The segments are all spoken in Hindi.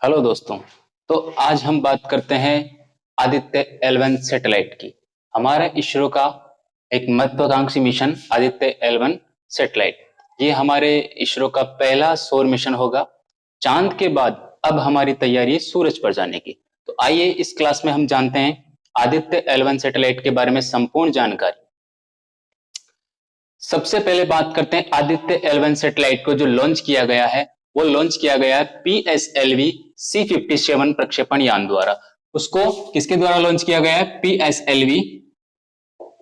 हेलो दोस्तों। तो आज हम बात करते हैं आदित्य L1 सैटेलाइट की। हमारा इसरो का एक महत्वाकांक्षी मिशन आदित्य L1 सैटेलाइट, ये हमारे इसरो का पहला सौर मिशन होगा। चांद के बाद अब हमारी तैयारी है सूरज पर जाने की। तो आइए इस क्लास में हम जानते हैं आदित्य L1 सैटेलाइट के बारे में संपूर्ण जानकारी। सबसे पहले बात करते हैं आदित्य L1 सैटेलाइट को जो लॉन्च किया गया है, वो लॉन्च किया गया है PSLV C57 प्रक्षेपण यान द्वारा। उसको किसके द्वारा लॉन्च किया गया है? PSLV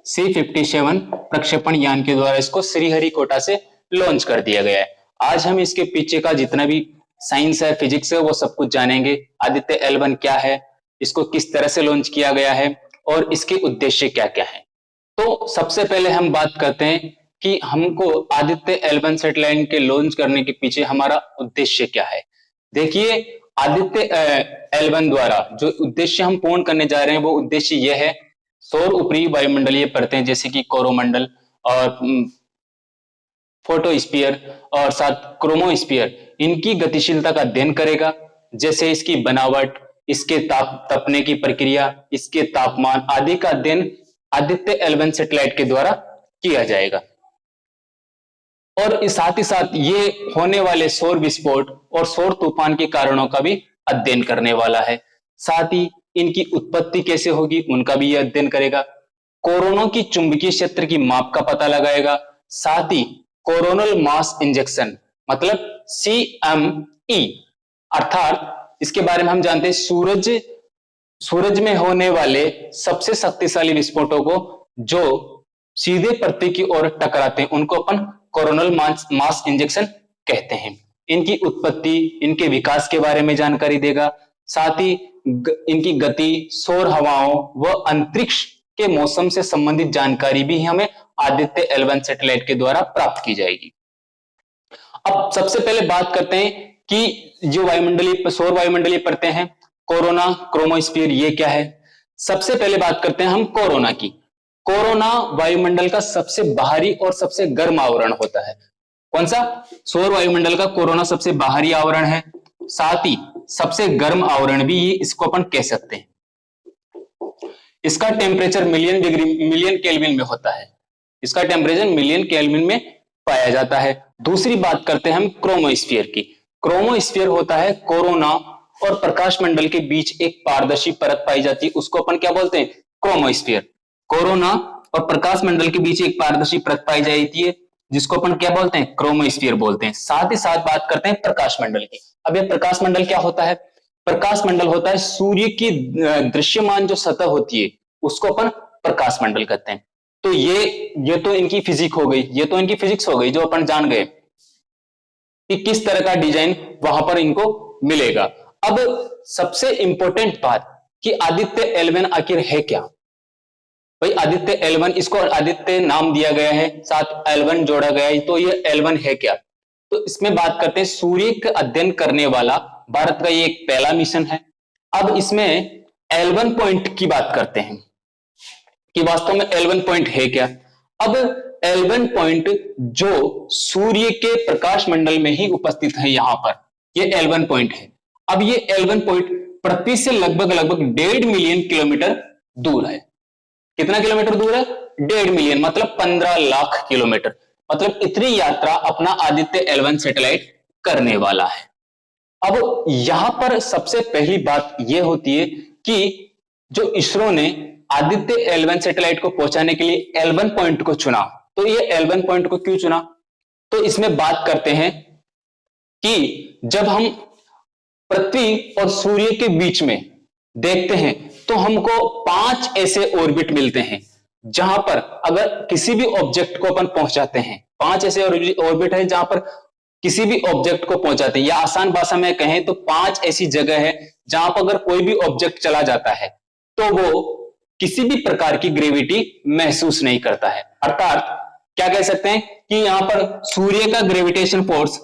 C57 प्रक्षेपण यान के द्वारा इसको श्रीहरिकोटा से लॉन्च कर दिया गया है। आज हम इसके पीछे का जितना भी साइंस है, फिजिक्स है, वो सब कुछ जानेंगे। आदित्य L1 क्या है, इसको किस तरह से लॉन्च किया गया है और इसके उद्देश्य क्या क्या है। तो सबसे पहले हम बात करते हैं कि हमको आदित्य L1 सैटेलाइट के लॉन्च करने के पीछे हमारा उद्देश्य क्या है। देखिए, आदित्य L1 द्वारा जो उद्देश्य हम पूर्ण करने जा रहे हैं, वो उद्देश्य यह है, सौर ऊपरी वायुमंडलीय परतें जैसे कि कोरोमंडल और फोटोस्फीयर और साथ क्रोमोस्फीयर, इनकी गतिशीलता का अध्ययन करेगा। जैसे इसकी बनावट, इसके तपने की प्रक्रिया, इसके तापमान आदि का अध्ययन आदित्य L1 सैटेलाइट के द्वारा किया जाएगा। और साथ ही साथ ये होने वाले सौर विस्फोट और सौर तूफान के कारणों का भी अध्ययन करने वाला है। साथ ही इनकी उत्पत्ति कैसे होगी, उनका भी ये अध्ययन करेगा। कोरोनों की चुंबकीय क्षेत्र की माप का पता लगाएगा। साथ ही कोरोनल मास इंजेक्शन मतलब CME, अर्थात इसके बारे में हम जानते हैं सूरज में होने वाले सबसे शक्तिशाली विस्फोटों को जो सीधे पृथ्वी की ओर टकराते हैं, उनको अपन कोरोनल मास इंजेक्शन कहते हैं। इनकी उत्पत्ति, इनके विकास के बारे में जानकारी देगा। साथ ही इनकी गति, सौर हवाओं व अंतरिक्ष के मौसम से संबंधित जानकारी भी हमें आदित्य L1 सैटेलाइट के द्वारा प्राप्त की जाएगी। अब सबसे पहले बात करते हैं कि जो सौर वायुमंडलीय परतें हैं, कोरोना, क्रोमोस्फीयर, ये क्या है। सबसे पहले बात करते हैं हम कोरोना की। कोरोना वायुमंडल का सबसे बाहरी और सबसे गर्म आवरण होता है। कौन सा? सौर वायुमंडल का कोरोना सबसे बाहरी आवरण है, साथ ही सबसे गर्म आवरण भी इसको अपन कह सकते हैं। इसका टेम्परेचर मिलियन केल्विन में होता है। इसका टेम्परेचर मिलियन केल्विन में पाया जाता है। दूसरी बात करते हैं हम क्रोमोस्फीयर की। क्रोमोस्फीयर होता है कोरोना और प्रकाश मंडल के बीच एक पारदर्शी परत पाई जाती है, उसको अपन क्या बोलते हैं? क्रोमोस्फीयर। कोरोना और प्रकाश मंडल के बीच एक पारदर्शी परत पाई जाती है, जिसको अपन क्या बोलते हैं? क्रोमोस्फीयर बोलते हैं। साथ ही साथ बात करते हैं प्रकाश मंडल की। अब ये प्रकाश मंडल क्या होता है? प्रकाश मंडल होता है सूर्य की दृश्यमान जो सतह होती है, उसको अपन प्रकाश मंडल कहते हैं। तो ये तो इनकी फिजिक्स हो गई, ये तो इनकी फिजिक्स हो गई जो अपन जान गए कि किस तरह का डिजाइन वहां पर इनको मिलेगा। अब सबसे इंपॉर्टेंट बात कि आदित्य L1 आखिर है क्या। भाई आदित्य L1, इसको आदित्य नाम दिया गया है, साथ L1 जोड़ा गया है, तो ये L1 है क्या। तो इसमें बात करते हैं सूर्य का अध्ययन करने वाला भारत का ये एक पहला मिशन है। अब इसमें L1 पॉइंट की बात करते हैं कि वास्तव में L1 पॉइंट है क्या। अब L1 पॉइंट जो सूर्य के प्रकाश मंडल में ही उपस्थित है, यहां पर ये L1 पॉइंट है। अब ये L1 पॉइंट पृथ्वी से लगभग 1.5 मिलियन किलोमीटर दूर है। कितना किलोमीटर दूर है? 1.5 मिलियन, मतलब 15 लाख किलोमीटर। मतलब इतनी यात्रा अपना आदित्य L1 सैटेलाइट करने वाला है। अब यहां पर सबसे पहली बात यह होती है कि जो इसरो ने आदित्य L1 सैटेलाइट को पहुंचाने के लिए L1 पॉइंट को चुना, तो ये L1 पॉइंट को क्यों चुना? तो इसमें बात करते हैं कि जब हम पृथ्वी और सूर्य के बीच में देखते हैं तो हमको 5 ऐसे ऑर्बिट मिलते हैं जहां पर अगर किसी भी ऑब्जेक्ट को अपन पहुंचाते हैं, 5 ऐसे ऑर्बिट है जहां पर किसी भी ऑब्जेक्ट को पहुंचाते हैं, या आसान भाषा में कहें तो 5 ऐसी जगह है जहां पर अगर कोई भी ऑब्जेक्ट चला जाता है तो वो किसी भी प्रकार की ग्रेविटी महसूस नहीं करता है। अर्थात क्या कह सकते हैं कि यहां पर सूर्य का ग्रेविटेशन फोर्स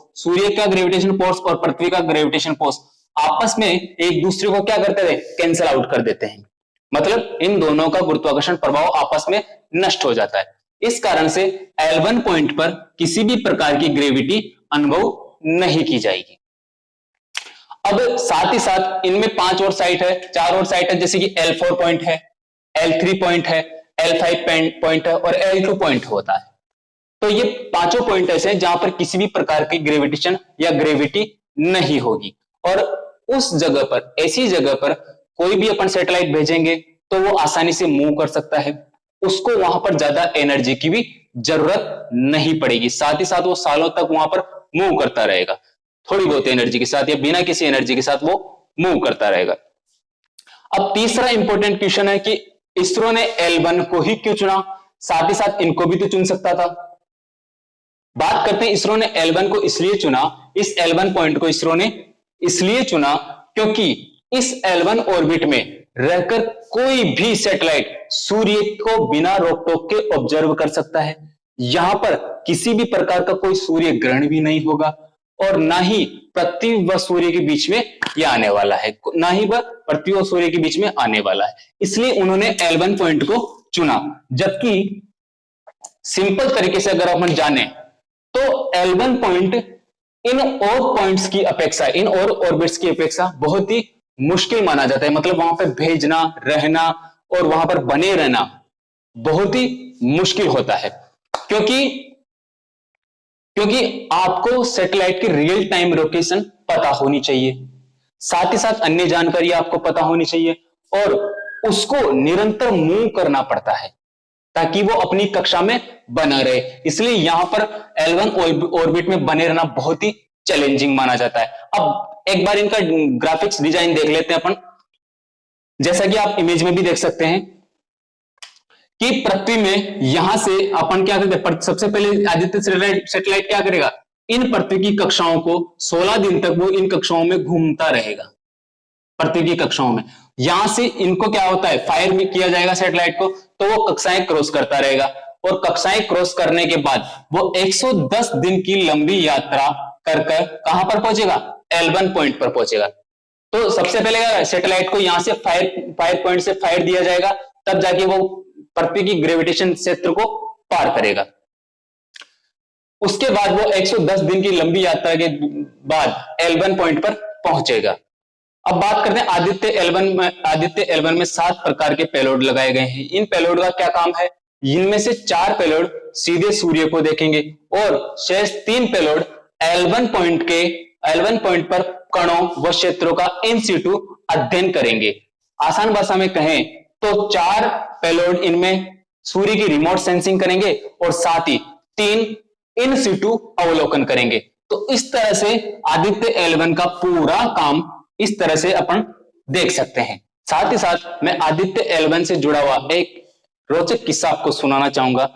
और पृथ्वी का ग्रेविटेशन फोर्स आपस में एक दूसरे को क्या करते थे? कैंसिल आउट कर देते हैं। मतलब इन दोनों का गुरुत्वाकर्षण प्रभाव आपस में नष्ट हो जाता है। इस कारण से L1 पॉइंट पर किसी भी प्रकार की ग्रेविटी अनुभव नहीं की जाएगी। अब साथ ही साथ इनमें 5 और साइट है, 4 और साइट है, जैसे कि L4 पॉइंट है, L3 पॉइंट है, L5 पॉइंट है और L2 पॉइंट होता है। तो ये पांचों पॉइंट ऐसे हैं जहां पर किसी भी प्रकार की ग्रेविटेशन या ग्रेविटी नहीं होगी, और उस जगह पर, ऐसी जगह पर कोई भी अपन सैटेलाइट भेजेंगे तो वो आसानी से मूव कर सकता है, उसको वहां पर ज्यादा एनर्जी की भी जरूरत नहीं पड़ेगी, साथ ही साथ वो सालों तक वहां पर मूव करता रहेगा, थोड़ी बहुत एनर्जी के साथ या बिना किसी एनर्जी के साथ वो मूव करता रहेगा। अब तीसरा इंपॉर्टेंट क्वेश्चन है कि इसरो ने L1 को ही क्यों चुना, साथ ही साथ इनको भी तो चुन सकता था। बात करते हैं इसरो ने L1 को इसलिए चुना, इस L1 पॉइंट को इसरो ने इसलिए चुना क्योंकि इस L1 ऑर्बिट में रहकर कोई भी सैटेलाइट सूर्य को बिना रोक टोक के ऑब्जर्व कर सकता है। यहां पर किसी भी प्रकार का कोई सूर्य ग्रहण भी नहीं होगा और ना ही पृथ्वी व सूर्य के बीच में यह आने वाला है, ना ही वह पृथ्वी और सूर्य के बीच में आने वाला है, इसलिए उन्होंने L1 पॉइंट को चुना। जबकि सिंपल तरीके से अगर अपन जाने तो L1 पॉइंट इन और पॉइंट्स की अपेक्षा, इन और ऑर्बिट्स की अपेक्षा बहुत ही मुश्किल माना जाता है, मतलब वहां पर भेजना, रहना और वहां पर बने रहना बहुत ही मुश्किल होता है, क्योंकि आपको सैटेलाइट की रियल टाइम लोकेशन पता होनी चाहिए, साथ ही साथ अन्य जानकारी आपको पता होनी चाहिए और उसको निरंतर मूव करना पड़ता है ताकि वो अपनी कक्षा में बना रहे। इसलिए यहां पर L1 ऑर्बिट में बने रहना बहुत ही चैलेंजिंग माना जाता है। अब एक बार इनका ग्राफिक्स डिजाइन देख लेते हैं अपन। जैसा कि आप इमेज में भी देख सकते हैं कि पृथ्वी में यहां से अपन क्या करते हैं, सबसे पहले आदित्य सैटेलाइट क्या करेगा, इन पृथ्वी की कक्षाओं को 16 दिन तक वो इन कक्षाओं में घूमता रहेगा, पृथ्वी की कक्षाओं में। यहां से इनको क्या होता है, फायर भी किया जाएगा सैटेलाइट को, तो वो कक्षाएं क्रॉस करता रहेगा और कक्षाएं क्रॉस करने के बाद वो 110 दिन की लंबी यात्रा कर कहां पर पहुंचेगा, L1 पॉइंट पर पहुंचेगा। तो सबसे पहले सैटेलाइट को यहां से फायर पॉइंट से फायर दिया जाएगा, तब जाके वो पृथ्वी की ग्रेविटेशन क्षेत्र को पार करेगा। उसके बाद वो 110 दिन की लंबी यात्रा के बाद L1 पॉइंट पर पहुंचेगा। अब बात करते हैं आदित्य L1 में 7 प्रकार के पेलोड लगाए गए हैं। इन पेलोड का क्या काम है, इनमें से 4 पेलोड सीधे सूर्य को देखेंगे और शेष 3 पेलोड L1 पॉइंट पर कणों व क्षेत्रों का इन सिटू अध्ययन करेंगे। आसान भाषा में कहें तो 4 पेलोड इनमें सूर्य की रिमोट सेंसिंग करेंगे और साथ ही 3 इन सिटू अवलोकन करेंगे। तो इस तरह से आदित्य L1 का पूरा काम इस तरह से अपन देख सकते हैं। साथ ही साथ मैं आदित्य L1 से जुड़ा हुआ एक रोचक किस्सा आपको सुनाना चाहूंगा।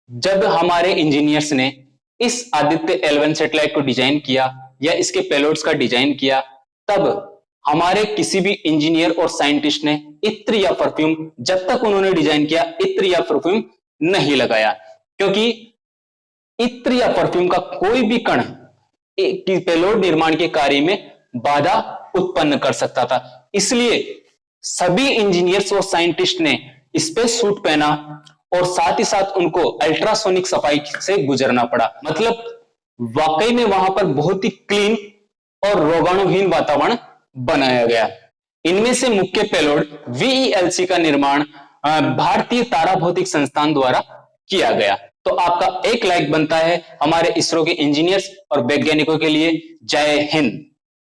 जब हमारे इंजीनियर्स ने इस आदित्य L1 सैटेलाइट को डिजाइन किया या इसके पेलोड्स का डिजाइन किया, तब हमारे किसी भी इंजीनियर और साइंटिस्ट ने इत्र या परफ्यूम, जब तक उन्होंने डिजाइन किया, इत्र या परफ्यूम नहीं लगाया, क्योंकि इत्र या परफ्यूम का कोई भी कण पेलोड निर्माण के कार्य में बाधा उत्पन्न कर सकता था। इसलिए सभी इंजीनियर्स और साइंटिस्ट ने स्पेस सूट पहना और साथ ही साथ उनको अल्ट्रासोनिक सफाई से गुजरना पड़ा। मतलब वाकई में वहां पर बहुत ही क्लीन और रोगाणुहीन वातावरण बनाया गया। इनमें से मुख्य पेलोड VELC का निर्माण भारतीय तारा भौतिक संस्थान द्वारा किया गया। तो आपका एक लाइक बनता है हमारे इसरो के इंजीनियर्स और वैज्ञानिकों के लिए। जय हिंद।